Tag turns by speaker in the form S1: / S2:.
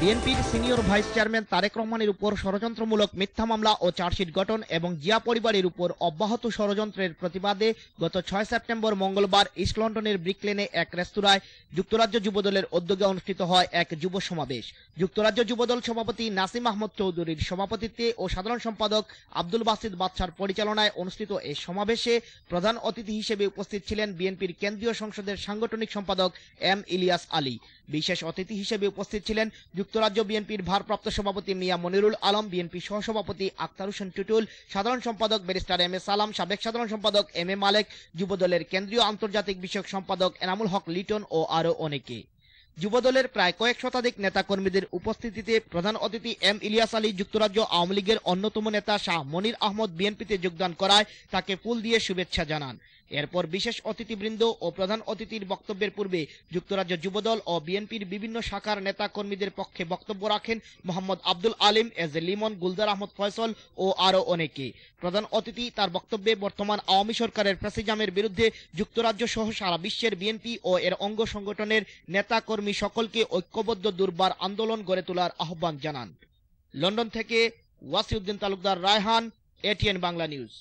S1: বিএনপির senior vice chairman Tarique রহমানের উপর ষড়যন্ত্রমূলক মিথ্যা মামলা ও চার্জশিট গঠন এবং জিয়া পরিবারের উপর অব্যাহত ষড়যন্ত্রের প্রতিবাদে গত 6 সেপ্টেম্বর মঙ্গলবার ইস্ট লন্ডনের ব্রিক লেনে এক রেস্তোরাঁয় যুক্তরাজ্য যুবদলের উদ্যোগে অনুষ্ঠিত হয় এক যুব সমাবেশ। যুক্তরাজ্য যুবদল সভাপতি নাসিম আহমদ চৌধুরীর সভাপতিত্বে ও সাধারণ সম্পাদক আব্দুল বাসিত বাদশার পরিচালনায় অনুষ্ঠিত এই সমাবেশে প্রধান অতিথি হিসেবে উপস্থিত ছিলেন বিএনপির কেন্দ্রীয় সংসদের সাংগঠনিক সম্পাদক এম ইলিয়াস আলী। বিশেষ অতিথি হিসেবে উপস্থিত ছিলেন যুক্তরাজ্য বিএনপির ভারপ্রাপ্ত সভাপতি মিয়া মনিরুল আলম, বিএনপি সহসভাপতি আক্তার হোসেন টুটুল, সাধারণ সম্পাদক ব্যারিস্টার এম এ সালাম, সাবেক সাধারণ সম্পাদক এম এ মালেক, যুবদলের কেন্দ্রীয় আন্তর্জাতিক বিষয়ক সম্পাদক এনামুল হক লিটন ও আরো অনেকে। যুবদলের প্রায় কয়েক শতাধিক নেতাকর্মীদের উপস্থিতিতে প্রধান অতিথি এম ইলিয়াস আলী যুক্তরাজ্য আওয়ামী লীগের অন্যতম নেতা শাহ মনির আহমদ বিএনপিতে যোগদান করায় তাকে ফুল দিয়ে শুভেচ্ছা জানান। এরপর বিশেষ অতিথিবৃন্দ ও প্রধান অতিথির বক্তব্যের পূর্বে যুক্তরাজ্য যুবদল ও বিএনপির বিভিন্ন শাখার নেতা কর্মীদের পক্ষে বক্তব্য রাখেন মোহাম্মদ আব্দুল আলিম, এজ এ লিমন, গুলজার আহমদ ফয়সল ও আরো অনেকে। প্রধান অতিথি তার বক্তব্যে বর্তমান আওয়ামী সরকারের ফ্যাসিজমের বিরুদ্ধে যুক্তরাজ্য সহ সারা বিশ্বের বিএনপি ও এর অঙ্গ সংগঠনের নেতা কর্মী সকলকে ঐক্যবদ্ধ দুর্বার আন্দোলন গড়ে তোলার আহ্বান জানান। লন্ডন থেকে ওয়াসিউদ্দিন তালুকদার, রায়হান, এটিএন বাংলা নিউজ।